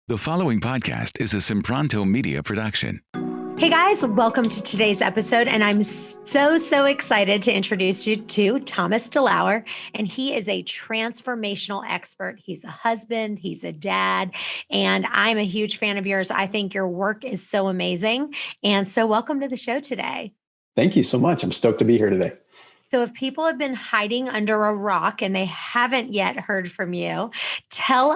The following podcast is a Sempronto Media production. Hey guys, welcome to today's episode. And I'm so excited to introduce you to Thomas DeLauer. And he is a transformational expert. He's a husband, he's a dad, and I'm a huge fan of yours. I think your work is so amazing. And so welcome to the show today. Thank you so much. I'm stoked to be here today. So if people have been hiding under a rock and they haven't yet heard from you, tell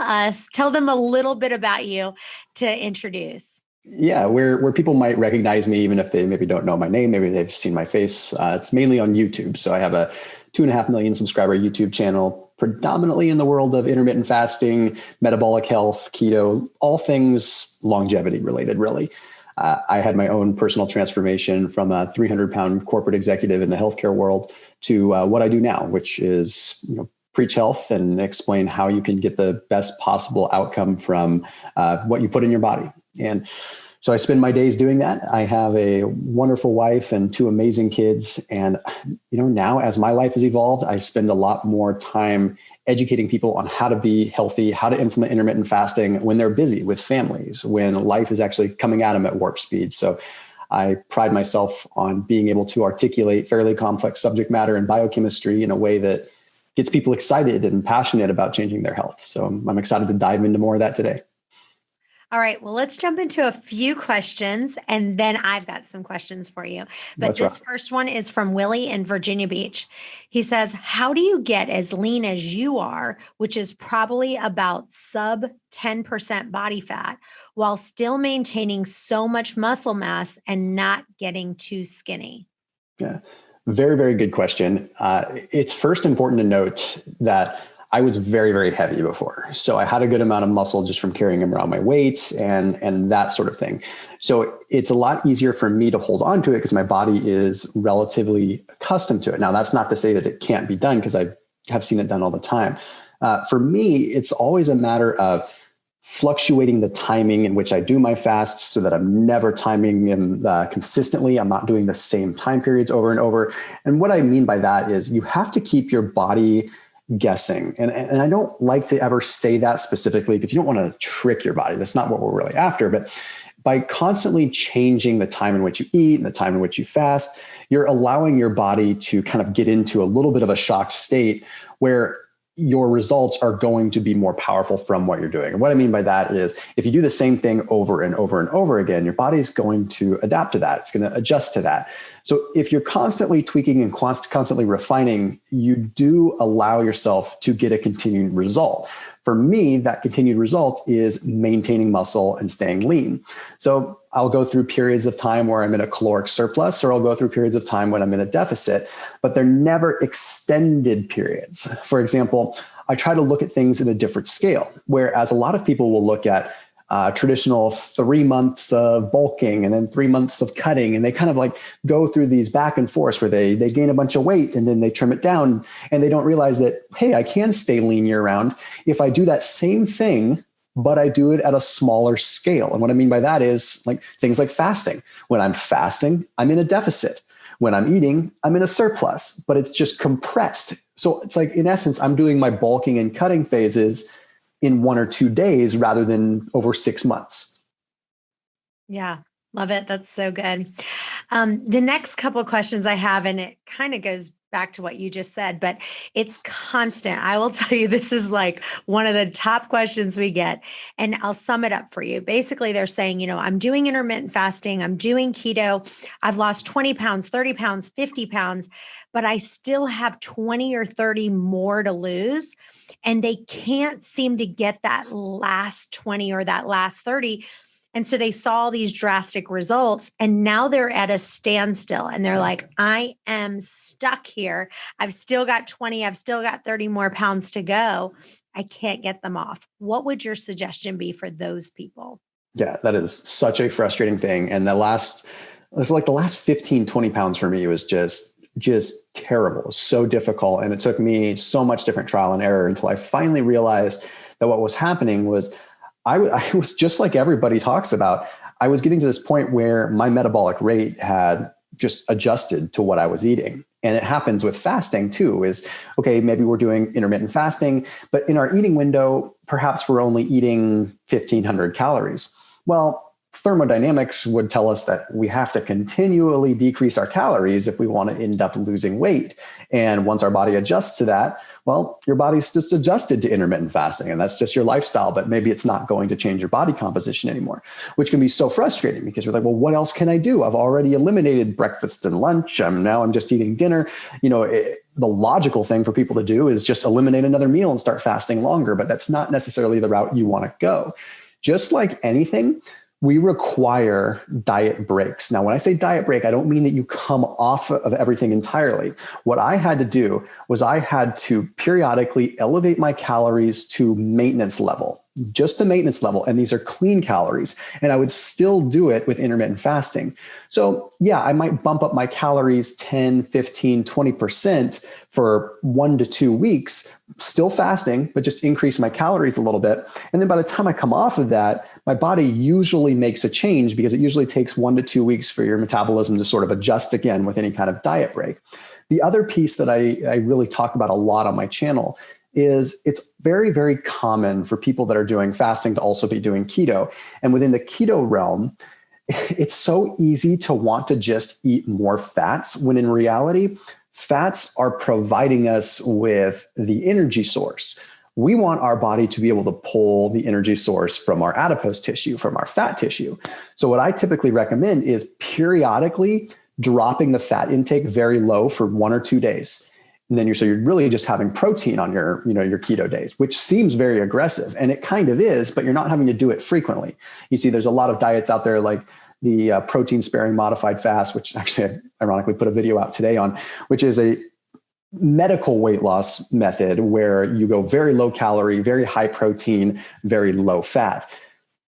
them a little bit about you to introduce. Yeah, where people might recognize me, even if they maybe don't know my name, maybe they've seen my face. It's mainly on YouTube. So I have a 2.5 million subscriber YouTube channel, predominantly in the world of intermittent fasting, metabolic health, keto, all things longevity related, really. I had my own personal transformation from a 300-pound corporate executive in the healthcare world to what I do now, which is preach health and explain how you can get the best possible outcome from what you put in your body. And so I spend my days doing that. I have a wonderful wife and 2 amazing kids. And now as my life has evolved, I spend a lot more time educating people on how to be healthy, how to implement intermittent fasting when they're busy with families, when life is actually coming at them at warp speed. So I pride myself on being able to articulate fairly complex subject matter and biochemistry in a way that gets people excited and passionate about changing their health. So I'm excited to dive into more of that today. All right. Well, let's jump into a few questions and then I've got some questions for you. But this first one is from Willie in Virginia Beach. He says, how do you get as lean as you are, which is probably about sub 10% body fat, while still maintaining so much muscle mass and not getting too skinny? Yeah, very, very good question. It's first important to note that I was very, very heavy before. So I had a good amount of muscle just from carrying around my weight and that sort of thing. So it's a lot easier for me to hold on to it because my body is relatively accustomed to it. Now, that's not to say that it can't be done because I have seen it done all the time. For me, it's always a matter of fluctuating the timing in which I do my fasts so that I'm never timing them consistently. I'm not doing the same time periods over and over. And what I mean by that is you have to keep your body guessing. And I don't like to ever say that specifically because you don't want to trick your body. That's not what we're really after. But by constantly changing the time in which you eat and the time in which you fast, you're allowing your body to kind of get into a little bit of a shocked state where your results are going to be more powerful from what you're doing. And what I mean by that is if you do the same thing over and over and over again, your body's going to adapt to that. It's going to adjust to that. So if you're constantly tweaking and constantly refining, you do allow yourself to get a continued result. For me, that continued result is maintaining muscle and staying lean. So I'll go through periods of time where I'm in a caloric surplus, or I'll go through periods of time when I'm in a deficit, but they're never extended periods. For example, I try to look at things at a different scale, whereas a lot of people will look at traditional 3 months of bulking and then 3 months of cutting. And they kind of like go through these back and forth where they gain a bunch of weight and then they trim it down. And they don't realize that, hey, I can stay lean year round if I do that same thing, but I do it at a smaller scale. And what I mean by that is like things like fasting. When I'm fasting, I'm in a deficit. When I'm eating, I'm in a surplus, but it's just compressed. So it's like, in essence, I'm doing my bulking and cutting phases in 1 or 2 days rather than over 6 months. Yeah, love it. That's so good. The next couple of questions I have, and it kind of goes back to what you just said, but it's constant. I will tell you, this is like one of the top questions we get, and I'll sum it up for you. Basically, they're saying, I'm doing intermittent fasting, I'm doing keto, I've lost 20 pounds, 30 pounds, 50 pounds, but I still have 20 or 30 more to lose. And they can't seem to get that last 20 or that last 30. And so they saw these drastic results and now they're at a standstill and they're like, I am stuck here. I've still got 20, I've still got 30 more pounds to go. I can't get them off. What would your suggestion be for those people? Yeah, that is such a frustrating thing. And the last 15, 20 pounds for me was just terrible. It was so difficult. And it took me so much different trial and error until I finally realized that what was happening was I was just like everybody talks about. I was getting to this point where my metabolic rate had just adjusted to what I was eating. And it happens with fasting too, is, okay, maybe we're doing intermittent fasting, but in our eating window, perhaps we're only eating 1,500 calories. Well, thermodynamics would tell us that we have to continually decrease our calories if we want to end up losing weight. And once our body adjusts to that, well, your body's just adjusted to intermittent fasting, and that's just your lifestyle, but maybe it's not going to change your body composition anymore, which can be so frustrating because you're like, well, what else can I do? I've already eliminated breakfast and lunch. Now I'm just eating dinner. The logical thing for people to do is just eliminate another meal and start fasting longer, but that's not necessarily the route you want to go. Just like anything, we require diet breaks. Now, when I say diet break, I don't mean that you come off of everything entirely. What I had to do was I had to periodically elevate my calories to maintenance level, just to maintenance level. And these are clean calories. And I would still do it with intermittent fasting. So yeah, I might bump up my calories 10, 15, 20% for 1 to 2 weeks, still fasting, but just increase my calories a little bit. And then by the time I come off of that, my body usually makes a change because it usually takes 1 to 2 weeks for your metabolism to sort of adjust again with any kind of diet break. The other piece that I really talk about a lot on my channel is it's very, very common for people that are doing fasting to also be doing keto. And within the keto realm, it's so easy to want to just eat more fats when in reality, fats are providing us with the energy source. We want our body to be able to pull the energy source from our adipose tissue, from our fat tissue. So what I typically recommend is periodically dropping the fat intake very low for 1 or 2 days. And then you're really just having protein on your keto days, which seems very aggressive. And it kind of is, but you're not having to do it frequently. You see, there's a lot of diets out there like the protein sparing modified fast, which actually I ironically put a video out today on, which is a medical weight loss method where you go very low calorie, very high protein, very low fat.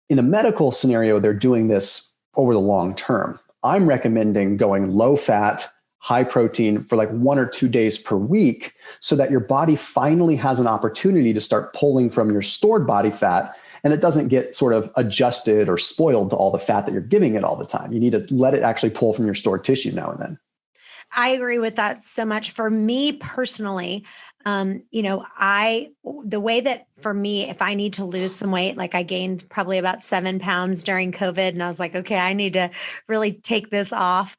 In a medical scenario, they're doing this over the long term. I'm recommending going low fat, high protein for like 1 or 2 days per week so that your body finally has an opportunity to start pulling from your stored body fat and it doesn't get sort of adjusted or spoiled to all the fat that you're giving it all the time. You need to let it actually pull from your stored tissue now and then. I agree with that so much. For me personally, the way that for me, if I need to lose some weight, like I gained probably about 7 pounds during COVID and I was like, okay, I need to really take this off.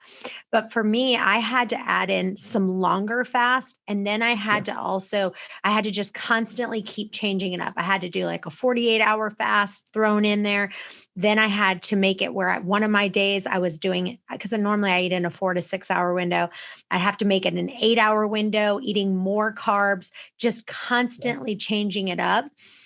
But for me, I had to add in some longer fast. And then I had to just constantly keep changing it up. I had to do like a 48-hour fast thrown in there. Then I had to make it where one of my days I was doing, because normally I eat in a 4 to 6 hour window. I'd have to make it an 8-hour window, eating more carbs, just constantly changing it up.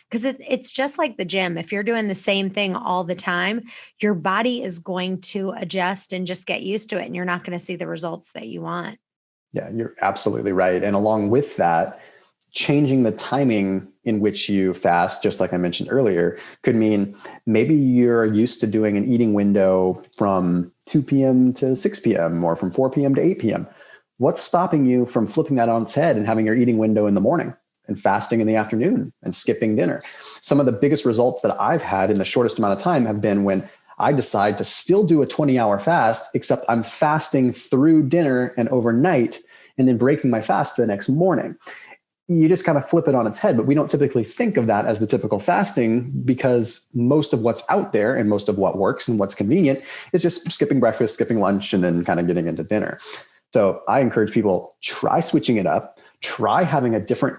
Because it's just like the gym. If you're doing the same thing all the time, your body is going to adjust and just get used to it. And you're not going to see the results that you want. Yeah, you're absolutely right. And along with that, changing the timing in which you fast, just like I mentioned earlier, could mean maybe you're used to doing an eating window from 2 p.m. to 6 p.m. or from 4 p.m. to 8 p.m. What's stopping you from flipping that on its head and having your eating window in the morning and fasting in the afternoon and skipping dinner? Some of the biggest results that I've had in the shortest amount of time have been when I decide to still do a 20-hour fast, except I'm fasting through dinner and overnight and then breaking my fast the next morning. You just kind of flip it on its head, but we don't typically think of that as the typical fasting because most of what's out there and most of what works and what's convenient is just skipping breakfast, skipping lunch, and then kind of getting into dinner. So I encourage people, try switching it up, try having a different,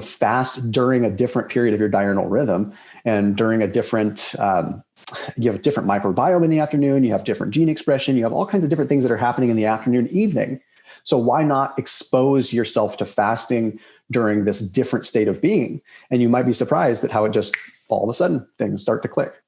fast during a different period of your diurnal rhythm and during a different, you have a different microbiome in the afternoon, you have different gene expression, you have all kinds of different things that are happening in the afternoon, evening. So why not expose yourself to fasting during this different state of being? And you might be surprised at how it just all of a sudden things start to click.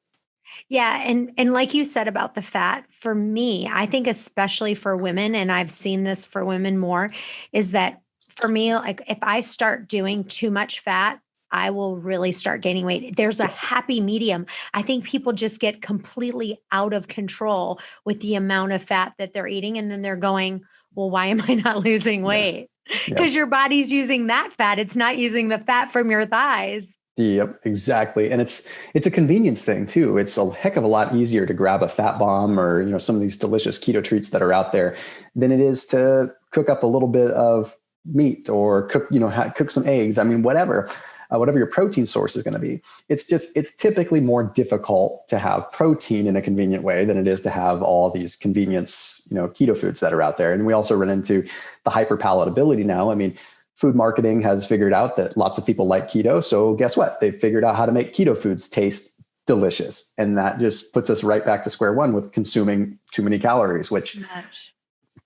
Yeah. And like you said about the fat, for me, I think especially for women, and I've seen this for women more, is that for me, like if I start doing too much fat, I will really start gaining weight. There's a happy medium. I think people just get completely out of control with the amount of fat that they're eating. And then they're going, well, why am I not losing weight? Because your body's using that fat. It's not using the fat from your thighs. Yep, exactly. And it's a convenience thing too. It's a heck of a lot easier to grab a fat bomb or, some of these delicious keto treats that are out there than it is to cook up a little bit of meat or cook, cook some eggs. I mean, whatever your protein source is going to be. It's typically more difficult to have protein in a convenient way than it is to have all these convenience, keto foods that are out there. And we also run into the hyperpalatability now. I mean, food marketing has figured out that lots of people like keto. So guess what? They've figured out how to make keto foods taste delicious. And that just puts us right back to square one with consuming too many calories, which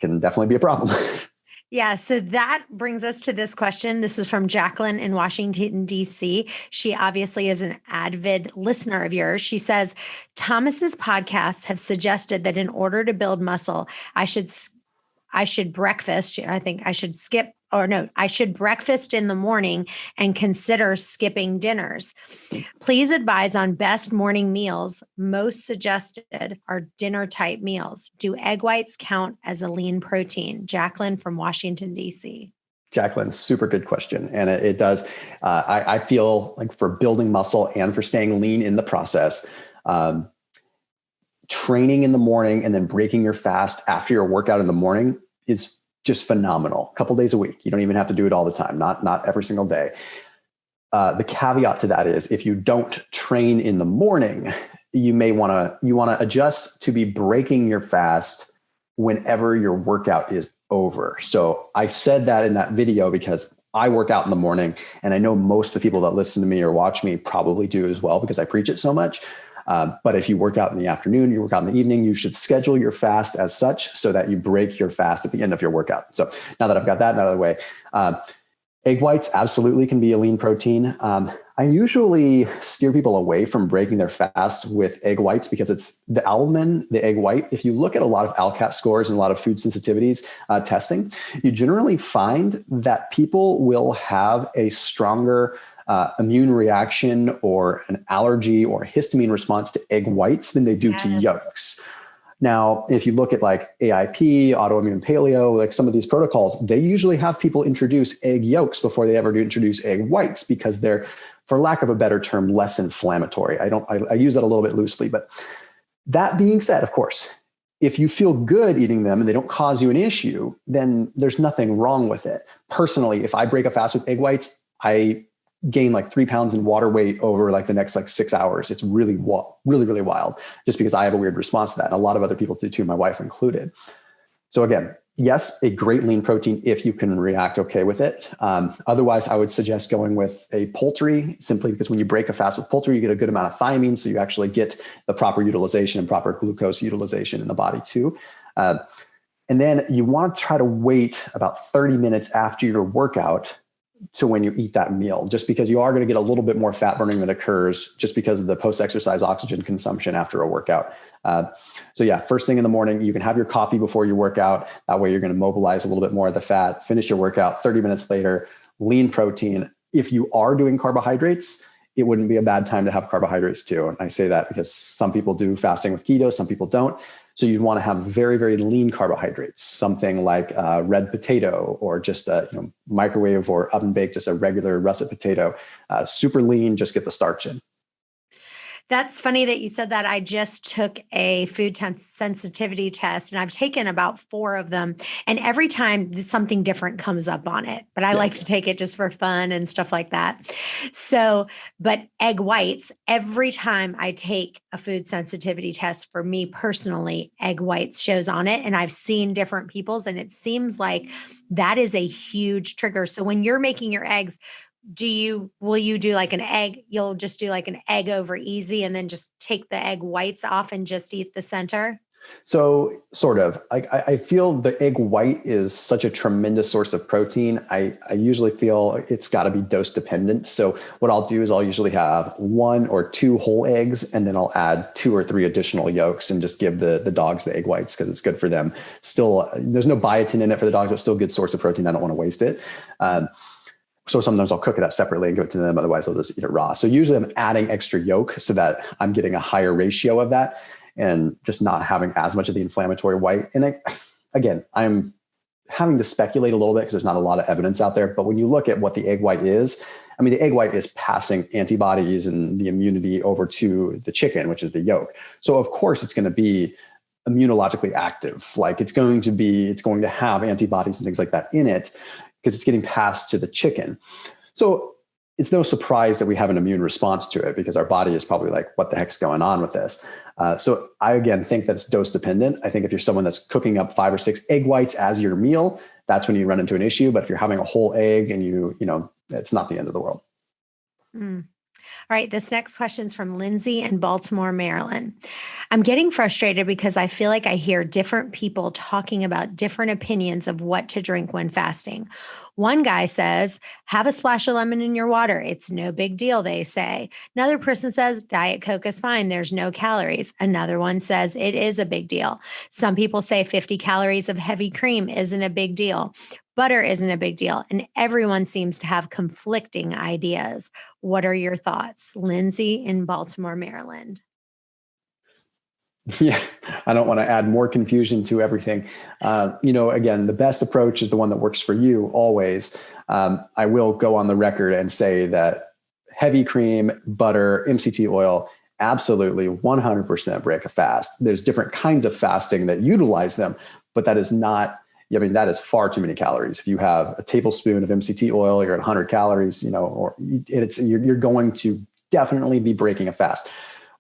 can definitely be a problem. Yeah. So that brings us to this question. This is from Jacqueline in Washington, D.C. She obviously is an avid listener of yours. She says, Thomas's podcasts have suggested that in order to build muscle, I should breakfast. I think I should I should breakfast in the morning and consider skipping dinners. Please advise on best morning meals. Most suggested are dinner type meals. Do egg whites count as a lean protein? Jacqueline from Washington, D.C. Jacqueline, super good question. And it does. I feel like for building muscle and for staying lean in the process, training in the morning and then breaking your fast after your workout in the morning is just phenomenal. A couple days a week. You don't even have to do it all the time, not every single day. The caveat to that is if you don't train in the morning, you want to adjust to be breaking your fast whenever your workout is over. So I said that in that video because I work out in the morning, and I know most of the people that listen to me or watch me probably do as well because I preach it so much. But if you work out in the afternoon, you work out in the evening, you should schedule your fast as such so that you break your fast at the end of your workout. So now that I've got that out of the way, egg whites absolutely can be a lean protein. I usually steer people away from breaking their fast with egg whites because it's the albumin, the egg white. If you look at a lot of ALCAT scores and a lot of food sensitivities testing, you generally find that people will have a stronger immune reaction or an allergy or histamine response to egg whites than they do to yolks. Now, if you look at like AIP, autoimmune paleo, like some of these protocols, they usually have people introduce egg yolks before they ever do introduce egg whites because they're, for lack of a better term, less inflammatory. I use that a little bit loosely, but that being said, of course, if you feel good eating them and they don't cause you an issue, then there's nothing wrong with it. Personally, if I break a fast with egg whites, I gain like 3 pounds in water weight over like the next 6 hours. It's really wild just because I have a weird response to that. And a lot of other people do too, my wife included. So again, yes, a great lean protein if you can react okay with it. Otherwise, I would suggest going with a poultry simply because when you break a fast with poultry, you get a good amount of thiamine. So you actually get the proper utilization and proper glucose utilization in the body too. And then you want to try to wait about 30 minutes after your workout to when you eat that meal, just because you are going to get a little bit more fat burning that occurs just because of the post-exercise oxygen consumption after a workout. So yeah, first thing in the morning, you can have your coffee before your workout. That way you're going to mobilize a little bit more of the fat, finish your workout 30 minutes later, lean protein. If you are doing carbohydrates, it wouldn't be a bad time to have carbohydrates too. And I say that because some people do fasting with keto, some people don't. So you'd want to have very, very lean carbohydrates, something like red potato or just a microwave or oven baked, just a regular russet potato, super lean, just get the starch in. That's funny that you said that. I just took a food sensitivity test and I've taken about 4 of them. And every time something different comes up on it, but I like to take it just for fun and stuff like that. So, but egg whites, every time I take a food sensitivity test for me personally, egg whites shows on it. And I've seen different people's and it seems like that is a huge trigger. So when you're making your eggs, will you do like an egg? You'll just do like an egg over easy and then just take the egg whites off and just eat the center? So sort of, I feel the egg white is such a tremendous source of protein. I usually feel it's got to be dose dependent. So what I'll do is I'll usually have 1 or 2 whole eggs, and then I'll add 2 or 3 additional yolks and just give the dogs the egg whites because it's good for them. Still, there's no biotin in it for the dogs, but still a good source of protein. I don't want to waste it. So sometimes I'll cook it up separately and give it to them. Otherwise, they'll just eat it raw. So usually I'm adding extra yolk so that I'm getting a higher ratio of that and just not having as much of the inflammatory white. And I'm having to speculate a little bit because there's not a lot of evidence out there. But when you look at what the egg white is, I mean, the egg white is passing antibodies and the immunity over to the chicken, which is the yolk. So of course it's going to be immunologically active. Like it's going to have antibodies and things like that in it because it's getting passed to the chicken. So it's no surprise that we have an immune response to it because our body is probably like, what the heck's going on with this? So I, again, think that's dose dependent. I think if you're someone that's cooking up 5 or 6 egg whites as your meal, that's when you run into an issue. But if you're having a whole egg and it's not the end of the world. Mm. All right, this next question is from Lindsay in Baltimore, Maryland. I'm getting frustrated because I feel like I hear different people talking about different opinions of what to drink when fasting. One guy says, have a splash of lemon in your water. It's no big deal, they say. Another person says, Diet Coke is fine. There's no calories. Another one says it is a big deal. Some people say 50 calories of heavy cream isn't a big deal. Butter isn't a big deal. And everyone seems to have conflicting ideas. What are your thoughts? Lindsay in Baltimore, Maryland. Yeah, I don't want to add more confusion to everything. Again, the best approach is the one that works for you always. I will go on the record and say that heavy cream, butter, MCT oil, absolutely 100% break a fast. There's different kinds of fasting that utilize them, but that is not, that is far too many calories. If you have a tablespoon of MCT oil, you're at 100 calories, you're going to definitely be breaking a fast.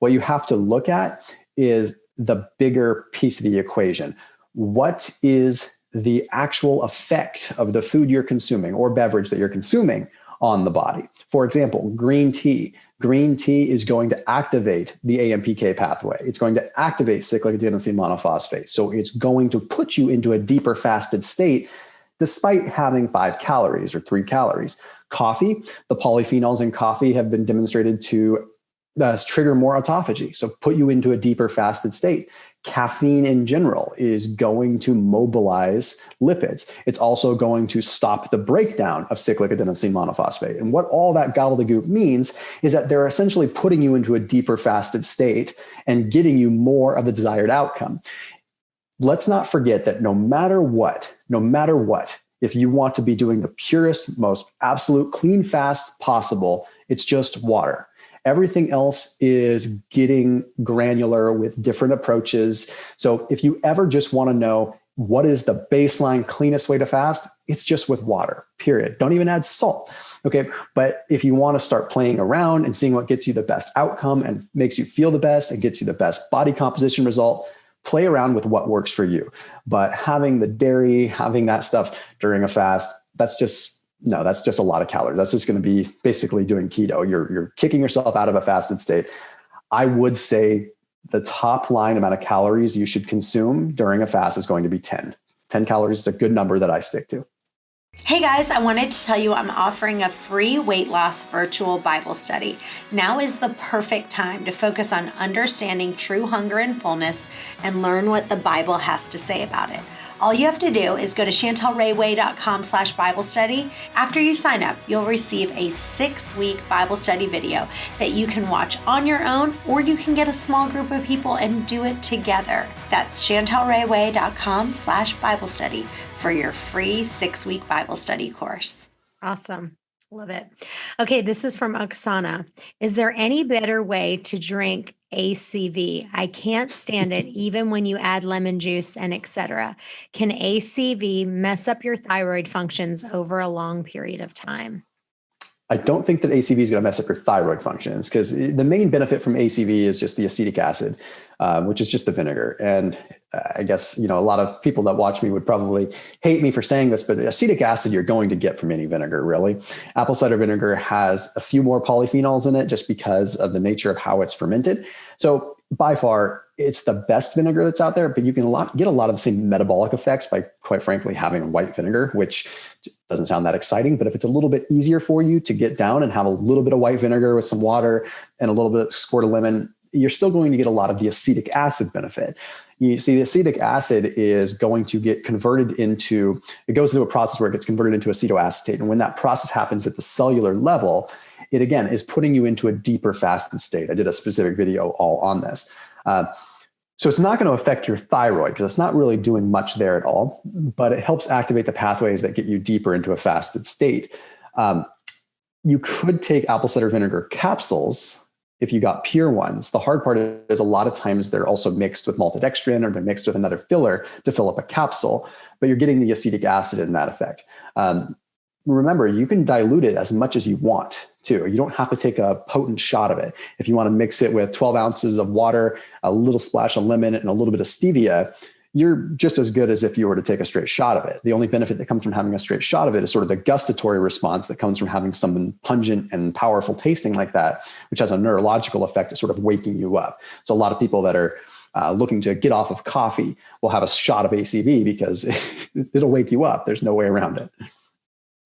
What you have to look at is the bigger piece of the equation. What is the actual effect of the food you're consuming or beverage that you're consuming on the body? For example, green tea. Green tea is going to activate the AMPK pathway. It's going to activate cyclic adenosine monophosphate. So it's going to put you into a deeper fasted state despite having 5 calories or 3 calories. Coffee, the polyphenols in coffee have been demonstrated to trigger more autophagy, so put you into a deeper fasted state. Caffeine in general is going to mobilize lipids. It's also going to stop the breakdown of cyclic adenosine monophosphate. And what all that gobbledygook means is that they're essentially putting you into a deeper fasted state and getting you more of the desired outcome. Let's not forget that no matter what, if you want to be doing the purest, most absolute clean fast possible, it's just water. Everything else is getting granular with different approaches. So if you ever just want to know what is the baseline cleanest way to fast, it's just with water, period. Don't even add salt. Okay. But if you want to start playing around and seeing what gets you the best outcome and makes you feel the best and gets you the best body composition result, play around with what works for you. But having the dairy, having that stuff during a fast, that's just a lot of calories. That's just going to be basically doing keto. You're kicking yourself out of a fasted state. I would say the top line amount of calories you should consume during a fast is going to be 10. 10 calories is a good number that I stick to. Hey guys, I wanted to tell you I'm offering a free weight loss virtual Bible study. Now is the perfect time to focus on understanding true hunger and fullness and learn what the Bible has to say about it. All you have to do is go to chantelrayway.com/Bible study. After you sign up, you'll receive a 6-week Bible study video that you can watch on your own, or you can get a small group of people and do it together. That's chantelrayway.com/Bible study for your free 6-week Bible study course. Awesome. Love it. Okay, this is from Oksana. Is there any better way to drink ACV? I can't stand it even when you add lemon juice and etc. Can ACV mess up your thyroid functions over a long period of time? I don't think that ACV is going to mess up your thyroid functions because the main benefit from ACV is just the acetic acid, which is just the vinegar. And I guess, a lot of people that watch me would probably hate me for saying this, but acetic acid you're going to get from any vinegar, really. Apple cider vinegar has a few more polyphenols in it just because of the nature of how it's fermented. So by far, it's the best vinegar that's out there, but you can get a lot of the same metabolic effects by, quite frankly, having white vinegar, which doesn't sound that exciting. But if it's a little bit easier for you to get down and have a little bit of white vinegar with some water and a little bit of squirt of lemon, you're still going to get a lot of the acetic acid benefit. You see, the acetic acid is going to get converted into, it goes through a process where it gets converted into acetoacetate. And when that process happens at the cellular level, it again is putting you into a deeper fasted state. I did a specific video all on this. So it's not going to affect your thyroid because it's not really doing much there at all, but it helps activate the pathways that get you deeper into a fasted state. You could take apple cider vinegar capsules if you got pure ones. The hard part is a lot of times they're also mixed with maltodextrin or they're mixed with another filler to fill up a capsule, but you're getting the acetic acid in that effect. Remember, you can dilute it as much as you want too. You don't have to take a potent shot of it. If you want to mix it with 12 ounces of water, a little splash of lemon, and a little bit of stevia, you're just as good as if you were to take a straight shot of it. The only benefit that comes from having a straight shot of it is sort of the gustatory response that comes from having something pungent and powerful tasting like that, which has a neurological effect of sort of waking you up. So a lot of people that are looking to get off of coffee will have a shot of ACV because it'll wake you up. There's no way around it.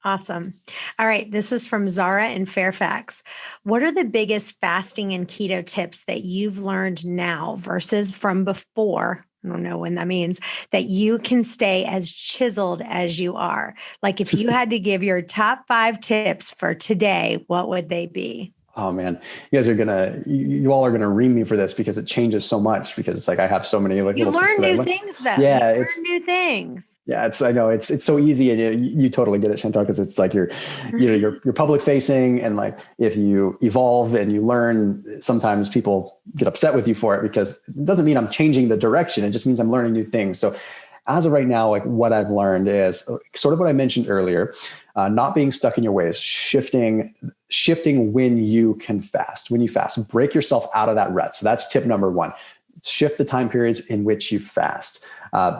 Awesome. All right. This is from Zara in Fairfax. What are the biggest fasting and keto tips that you've learned now versus from before? I don't know when that means, that you can stay as chiseled as you are. Like if you had to give your top 5 tips for today, what would they be? Oh man, you all are gonna ream me for this because it changes so much, because it's like I have so many like you little learn tips new things though. Yeah, you learn new things. Yeah, I know it's so easy, and you totally get it, Chantel, because it's like you're public facing, and like if you evolve and you learn, sometimes people get upset with you for it because it doesn't mean I'm changing the direction. It just means I'm learning new things. So as of right now, like what I've learned is sort of what I mentioned earlier. Not being stuck in your ways, shifting when you can fast. When you fast, break yourself out of that rut. So that's tip number 1. Shift the time periods in which you fast.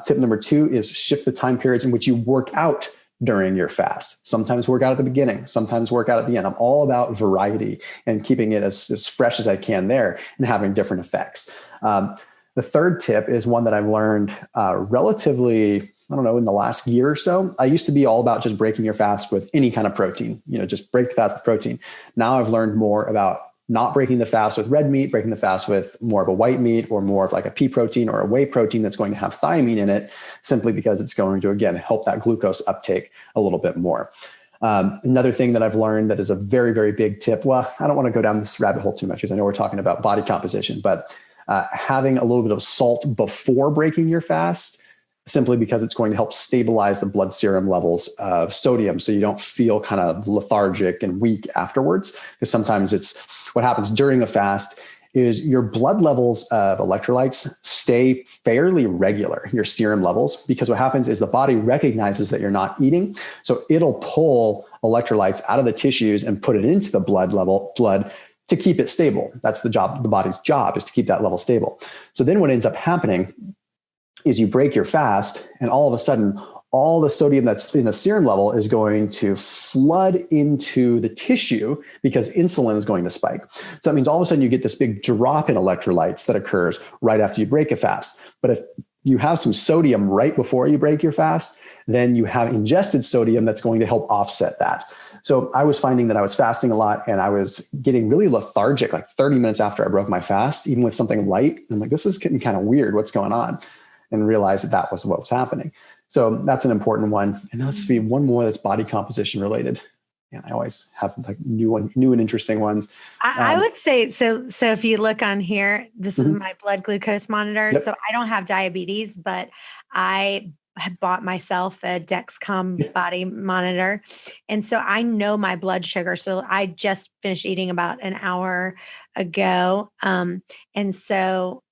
Tip number 2 is shift the time periods in which you work out during your fast. Sometimes work out at the beginning, sometimes work out at the end. I'm all about variety and keeping it as fresh as I can there and having different effects. The third tip is one that I've learned relatively, I don't know, in the last year or so. I used to be all about just breaking your fast with any kind of protein, just break the fast with protein. Now I've learned more about not breaking the fast with red meat, breaking the fast with more of a white meat or more of like a pea protein or a whey protein that's going to have thiamine in it, simply because it's going to, again, help that glucose uptake a little bit more. Another thing that I've learned that is a very, very big tip. Well, I don't want to go down this rabbit hole too much because I know we're talking about body composition, but having a little bit of salt before breaking your fast, simply because it's going to help stabilize the blood serum levels of sodium so you don't feel kind of lethargic and weak afterwards. Because sometimes it's what happens during a fast is your blood levels of electrolytes stay fairly regular, your serum levels, because what happens is the body recognizes that you're not eating. So it'll pull electrolytes out of the tissues and put it into the blood to keep it stable. That's the body's job, is to keep that level stable. So then what ends up happening is you break your fast, and all of a sudden, all the sodium that's in the serum level is going to flood into the tissue because insulin is going to spike. So that means all of a sudden you get this big drop in electrolytes that occurs right after you break a fast. But if you have some sodium right before you break your fast, then you have ingested sodium that's going to help offset that. So I was finding that I was fasting a lot and I was getting really lethargic like 30 minutes after I broke my fast, even with something light. I'm like, this is getting kind of weird. What's going on? And realized that was what was happening. So that's an important one. And let's see, one more that's body composition related. And I always have like new and interesting ones. I would say, so if you look on here, this is my blood glucose monitor. Yep. So I don't have diabetes, but I had bought myself a Dexcom body monitor. And so I know my blood sugar. So I just finished eating about an hour ago.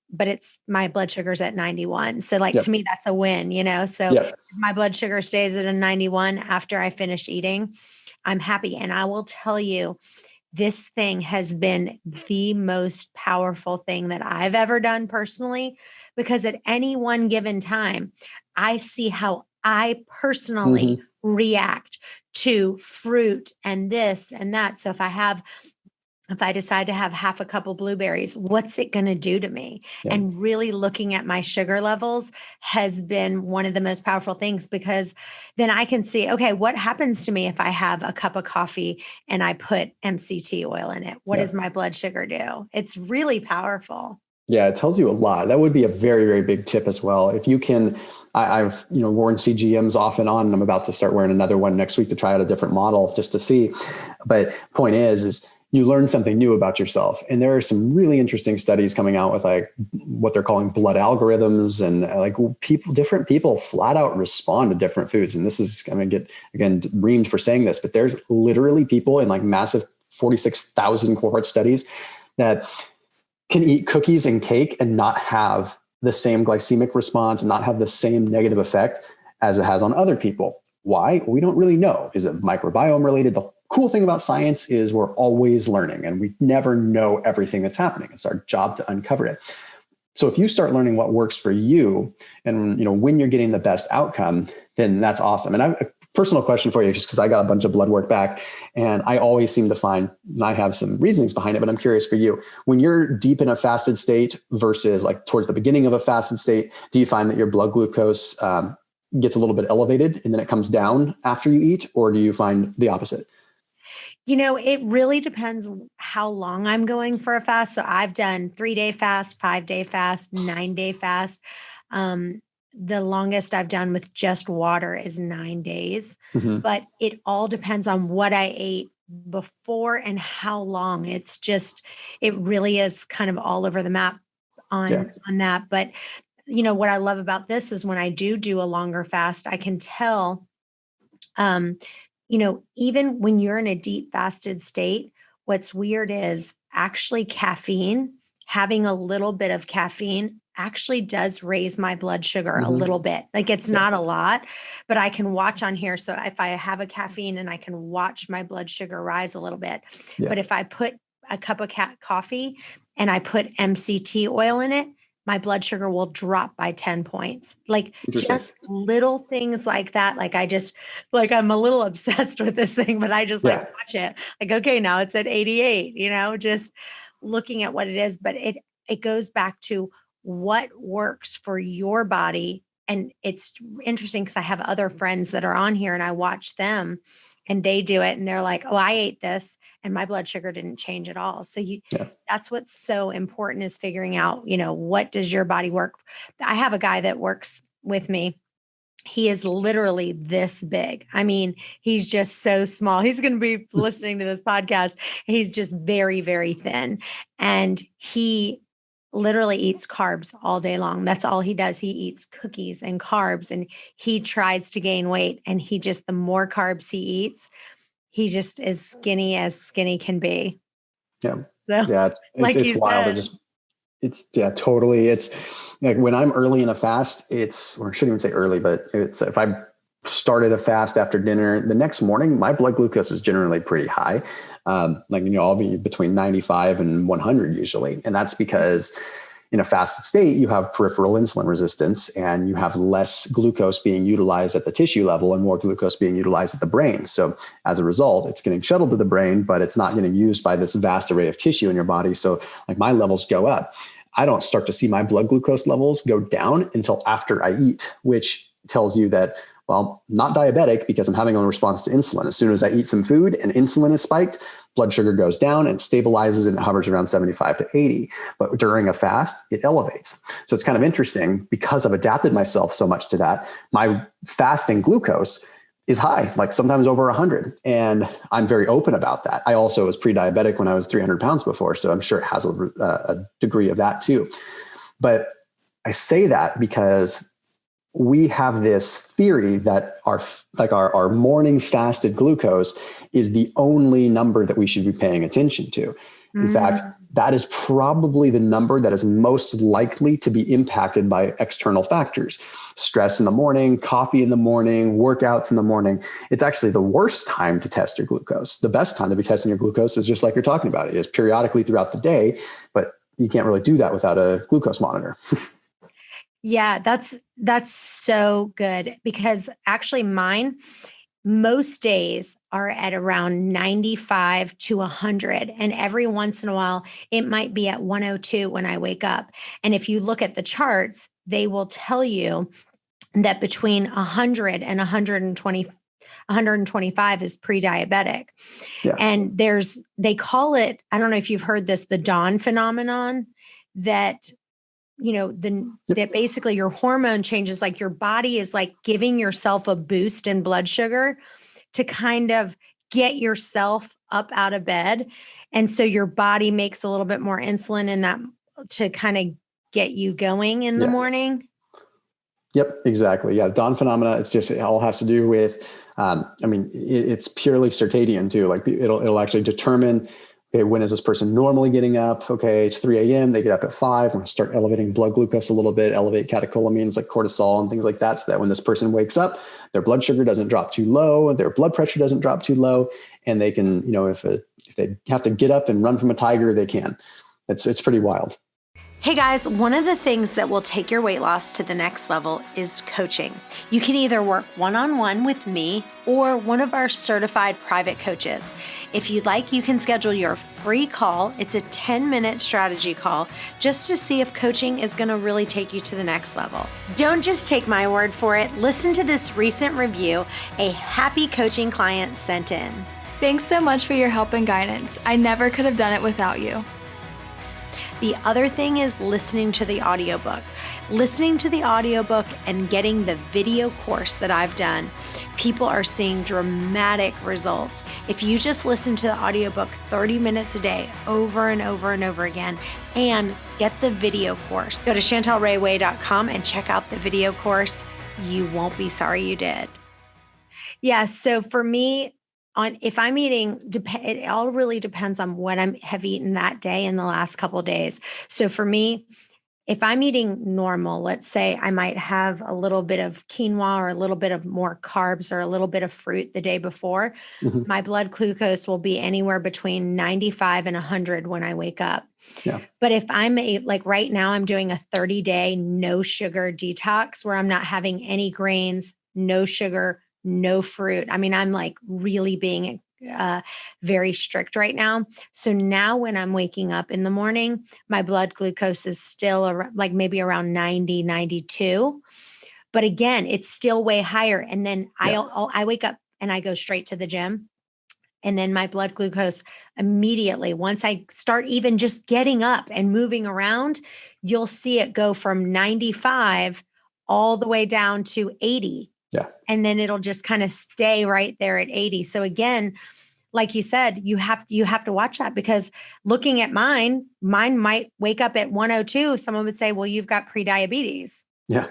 But it's my blood sugar's at 91. So to me, that's a win, So if my blood sugar stays at a 91 after I finish eating, I'm happy. And I will tell you, this thing has been the most powerful thing that I've ever done personally, because at any one given time, I see how I personally react to fruit and this and that. So if I decide to have half a cup of blueberries, what's it going to do to me? Yeah. And really looking at my sugar levels has been one of the most powerful things, because then I can see, okay, what happens to me if I have a cup of coffee and I put MCT oil in it? What does my blood sugar do? It's really powerful. Yeah, it tells you a lot. That would be a very, very big tip as well. If you can, I've worn CGMs off and on, and I'm about to start wearing another one next week to try out a different model just to see. But point is you learn something new about yourself. And there are some really interesting studies coming out with like what they're calling blood algorithms, and like different people flat out respond to different foods. And this is going to get, again, reamed for saying this, but there's literally people in like massive 46,000 cohort studies that can eat cookies and cake and not have the same glycemic response and not have the same negative effect as it has on other people. Why? We don't really know. Is it microbiome related? The cool thing about science is we're always learning and we never know everything that's happening. It's our job to uncover it. So if you start learning what works for you and when you're getting the best outcome, then that's awesome. And I have a personal question for you, just because I got a bunch of blood work back and I always seem to find, and I have some reasonings behind it, but I'm curious for you, when you're deep in a fasted state versus like towards the beginning of a fasted state, do you find that your blood glucose gets a little bit elevated and then it comes down after you eat, or do you find the opposite? It really depends how long I'm going for a fast. So I've done 3-day fast, 5-day fast, 9-day fast. The longest I've done with just water is 9 days, but it all depends on what I ate before and how long. It really is kind of all over the map on that. But what I love about this is when I do a longer fast, I can tell, even when you're in a deep fasted state, what's weird is actually caffeine, having a little bit of caffeine actually does raise my blood sugar a little bit. Like it's not a lot, but I can watch on here. So if I have a caffeine and I can watch my blood sugar rise a little bit, but if I put a cup of coffee and I put MCT oil in it, my blood sugar will drop by 10 points. Like just little things like that. Like I'm a little obsessed with this thing, but I just watch it. Like, okay, now it's at 88, just looking at what it is. But it goes back to what works for your body. And it's interesting because I have other friends that are on here and I watch them and they do it and they're like, oh, I ate this and my blood sugar didn't change at all. So that's what's so important is figuring out, what does your body work? I have a guy that works with me. He is literally this big. I mean, he's just so small. He's going to be listening to this podcast. He's just very, very thin. And he literally eats carbs all day long. That's all he does. He eats cookies and carbs and he tries to gain weight. And the more carbs he eats, he just as skinny can be. Yeah. So, yeah. It's wild. Totally. It's like when I'm early in a fast, or I shouldn't even say early, but it's if I started a fast after dinner, the next morning, my blood glucose is generally pretty high. I'll be between 95 and 100 usually. And that's because in a fasted state, you have peripheral insulin resistance and you have less glucose being utilized at the tissue level and more glucose being utilized at the brain. So as a result, it's getting shuttled to the brain, but it's not getting used by this vast array of tissue in your body. So like my levels go up. I don't start to see my blood glucose levels go down until after I eat, which tells you that, well, not diabetic because I'm having a response to insulin. As soon as I eat some food and insulin is spiked, blood sugar goes down and it stabilizes and it hovers around 75 to 80. But during a fast, it elevates. So it's kind of interesting because I've adapted myself so much to that. My fasting glucose is high, like sometimes over 100. And I'm very open about that. I also was pre-diabetic when I was 300 pounds before. So I'm sure it has a degree of that too. But I say that because we have this theory that our morning fasted glucose is the only number that we should be paying attention to. In fact, that is probably the number that is most likely to be impacted by external factors. Stress in the morning, coffee in the morning, workouts in the morning. It's actually the worst time to test your glucose. The best time to be testing your glucose is just like you're talking about. It is periodically throughout the day, but you can't really do that without a glucose monitor. Yeah, that's so good because actually mine, most days are at around 95 to 100. And every once in a while, it might be at 102 when I wake up. And if you look at the charts, they will tell you that between 100 and 125 is pre-diabetic. Yeah. And they call it, I don't know if you've heard this, the dawn phenomenon, that that basically your hormone changes, like your body is like giving yourself a boost in blood sugar to kind of get yourself up out of bed. And so your body makes a little bit more insulin in that to kind of get you going in the morning. Yep, exactly. Yeah. Dawn phenomena. It all has to do with, it's purely circadian too. Like it'll actually determine, okay, when is this person normally getting up? Okay, it's 3 a.m. They get up at 5. I'm going to start elevating blood glucose a little bit, elevate catecholamines like cortisol and things like that, so that when this person wakes up, their blood sugar doesn't drop too low, their blood pressure doesn't drop too low, and they can, if they have to get up and run from a tiger, they can. It's pretty wild. Hey guys, one of the things that will take your weight loss to the next level is coaching. You can either work one-on-one with me or one of our certified private coaches. If you'd like, you can schedule your free call. It's a 10-minute strategy call just to see if coaching is going to really take you to the next level. Don't just take my word for it. Listen to this recent review a happy coaching client sent in. Thanks so much for your help and guidance. I never could have done it without you. The other thing is listening to the audiobook. Listening to the audiobook and getting the video course that I've done, people are seeing dramatic results. If you just listen to the audiobook 30 minutes a day over and over and over again and get the video course, go to chantelrayway.com and check out the video course. You won't be sorry you did. Yeah. So for me, if I'm eating, it all really depends on what I have eaten that day in the last couple of days. So for me, if I'm eating normal, let's say I might have a little bit of quinoa or a little bit of more carbs or a little bit of fruit the day before, my blood glucose will be anywhere between 95 and 100 when I wake up. Yeah. But if I'm like right now, I'm doing a 30-day no sugar detox where I'm not having any grains, no sugar, no fruit. I mean, I'm like really being very strict right now. So now when I'm waking up in the morning, my blood glucose is still like maybe around 90, 92. But again, it's still way higher. And then I wake up and I go straight to the gym. And then my blood glucose immediately, once I start even just getting up and moving around, you'll see it go from 95 all the way down to 80. Yeah. And then it'll just kind of stay right there at 80. So again, like you said, you have to watch that, because looking at mine might wake up at 102. Someone would say, well, you've got prediabetes. Yeah.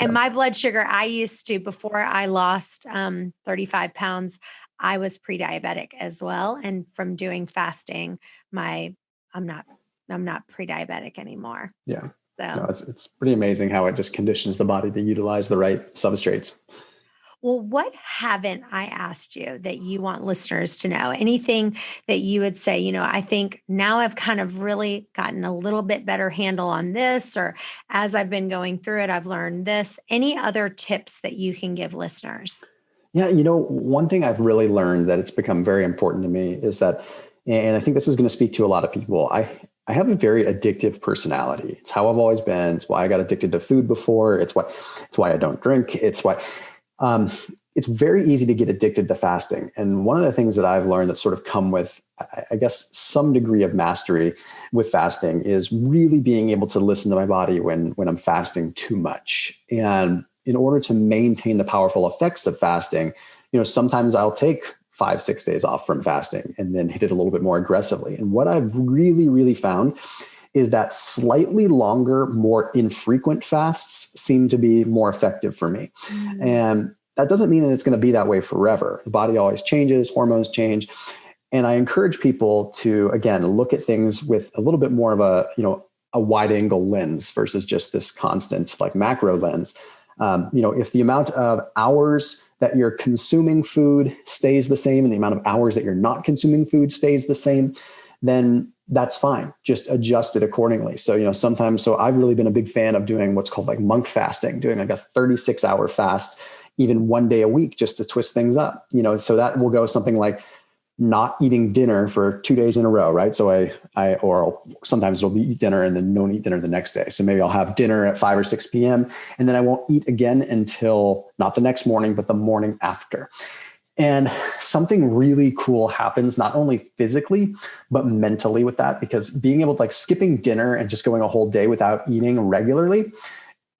And my blood sugar, I used to, before I lost 35 pounds, I was pre-diabetic as well. And from doing fasting, I'm not pre-diabetic anymore. Yeah. So No, it's pretty amazing how it just conditions the body to utilize the right substrates. well, what haven't I asked you that you want listeners to know? Anything that you would say, I think now I've kind of really gotten a little bit better handle on this, or as I've been going through it, I've learned this. Any other tips that you can give listeners? Yeah. One thing I've really learned that it's become very important to me is that, and I think this is going to speak to a lot of people, I have a very addictive personality. It's how I've always been. It's why I got addicted to food before. It's why I don't drink. It's why it's very easy to get addicted to fasting. And one of the things that I've learned that's sort of come with, I guess, some degree of mastery with fasting is really being able to listen to my body when I'm fasting too much. And in order to maintain the powerful effects of fasting, sometimes I'll take 5-6 days off from fasting and then hit it a little bit more aggressively. And what I've really, really found is that slightly longer, more infrequent fasts seem to be more effective for me. Mm-hmm. And that doesn't mean that it's going to be that way forever. The body always changes, hormones change. And I encourage people to, again, look at things with a little bit more of a wide angle lens versus just this constant like macro lens. If the amount of hours that you're consuming food stays the same and the amount of hours that you're not consuming food stays the same, then that's fine. Just adjust it accordingly. So, I've really been a big fan of doing what's called like monk fasting, doing like a 36-hour fast, even one day a week, just to twist things up, so that will go something like not eating dinner for 2 days in a row, right? So or sometimes it'll be eat dinner and then don't eat dinner the next day. So maybe I'll have dinner at 5 or 6 p.m. and then I won't eat again until not the next morning, but the morning after. And something really cool happens, not only physically, but mentally with that, because being able to like skipping dinner and just going a whole day without eating regularly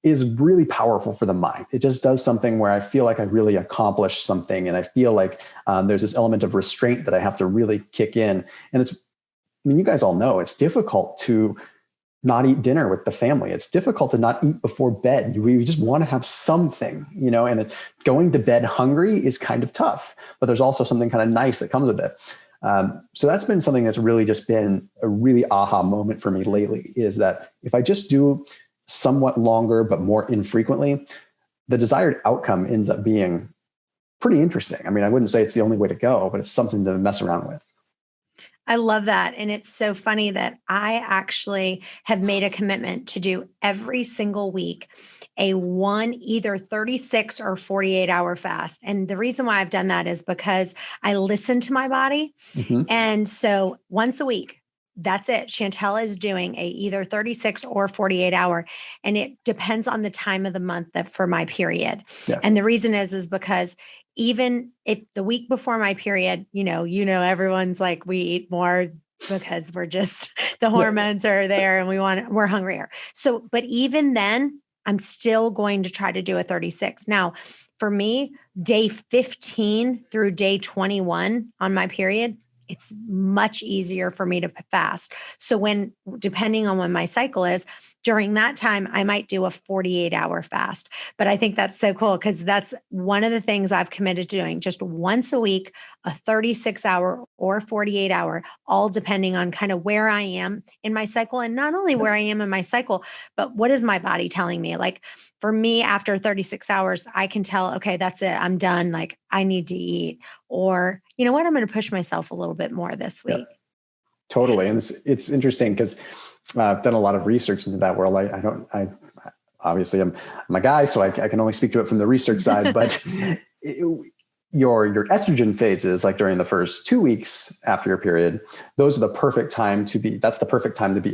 is really powerful for the mind. It just does something where I feel like I really accomplished something. And I feel like there's this element of restraint that I have to really kick in. And you guys all know it's difficult to not eat dinner with the family. It's difficult to not eat before bed. We just want to have something, and going to bed hungry is kind of tough, but there's also something kind of nice that comes with it. So that's been something that's really just been a really aha moment for me lately, is that if I just do somewhat longer but more infrequently, the desired outcome ends up being pretty interesting. I mean, I wouldn't say it's the only way to go, but it's something to mess around with. I love that. And it's so funny that I actually have made a commitment to do every single week a either 36 or 48-hour fast. And the reason why I've done that is because I listen to my body. Mm-hmm. And so once a week, that's it. Chantel is doing a either 36 or 48-hour, and it depends on the time of the month that for my period. Yeah. And the reason is because even if the week before my period, everyone's like, we eat more because we're just, the hormones are there and we're hungrier. So, but even then, I'm still going to try to do a 36. Now, for me, day 15 through day 21 on my period, it's much easier for me to fast. So depending on when my cycle is, during that time, I might do a 48-hour fast. But I think that's so cool because that's one of the things I've committed to doing, just once a week, a 36-hour or 48-hour, all depending on kind of where I am in my cycle. And not only where I am in my cycle, but what is my body telling me? Like for me, after 36 hours, I can tell, okay, that's it. I'm done. Like I need to eat, or you know what? I'm going to push myself a little bit more this week. Yep. Totally. And it's interesting because I've done a lot of research into that world. I obviously I'm a guy, so I can only speak to it from the research side, but your estrogen phases, like during the first 2 weeks after your period, that's the perfect time to be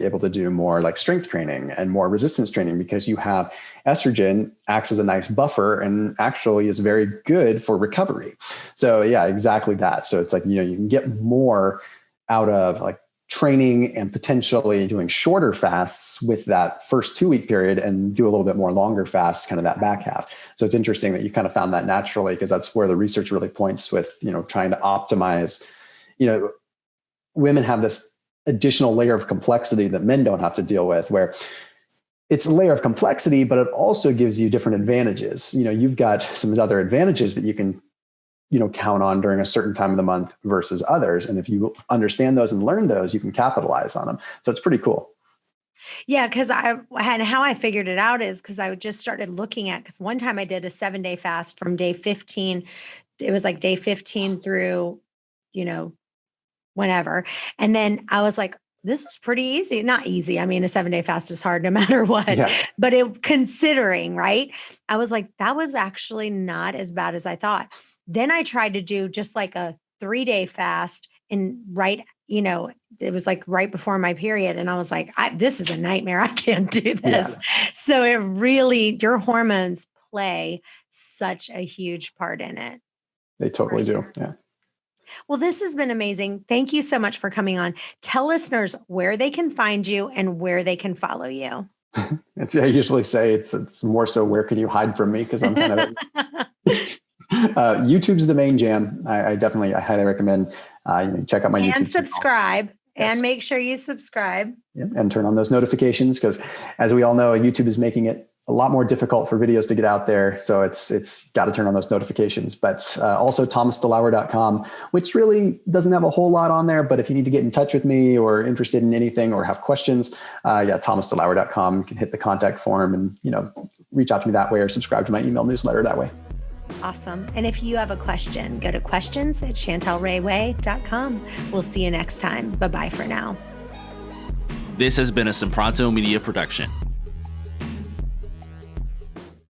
able to do more like strength training and more resistance training, because you have estrogen acts as a nice buffer and actually is very good for recovery. So yeah, exactly that. So it's like, you can get more out of like training and potentially doing shorter fasts with that first 2 week period and do a little bit more longer fasts, kind of that back half. So it's interesting that you kind of found that naturally, because that's where the research really points with, trying to optimize, women have this additional layer of complexity that men don't have to deal with, where it's a layer of complexity, but it also gives you different advantages. You've got some other advantages that you can count on during a certain time of the month versus others. And if you understand those and learn those, you can capitalize on them. So it's pretty cool. Yeah. Cause how I figured it out is because I just started looking at, because one time I did a 7-day fast from day 15. It was like day 15 through, whenever. And then I was like, this was pretty easy. Not easy. I mean, a 7-day fast is hard no matter what, but considering, right. I was like, that was actually not as bad as I thought. Then I tried to do just like a 3-day fast and it was like right before my period. And I was like, this is a nightmare. I can't do this. Yeah. So it really, your hormones play such a huge part in it. They totally do. Yeah. Well, this has been amazing. Thank you so much for coming on. Tell listeners where they can find you and where they can follow you. I usually say it's more so, where can you hide from me? Because I'm kind of... YouTube's the main jam. I highly recommend check out my YouTube and subscribe channel. Yes. And make sure you subscribe. Yeah, and turn on those notifications, because as we all know, YouTube is making it a lot more difficult for videos to get out there. So it's got to turn on those notifications. But also thomasdelauer.com, which really doesn't have a whole lot on there. But if you need to get in touch with me or interested in anything or have questions, thomasdelauer.com. You can hit the contact form and reach out to me that way, or subscribe to my email newsletter that way. Awesome. And if you have a question, go to questions@chantelrayway.com. We'll see you next time. Bye-bye for now. This has been a Sempronto Media production.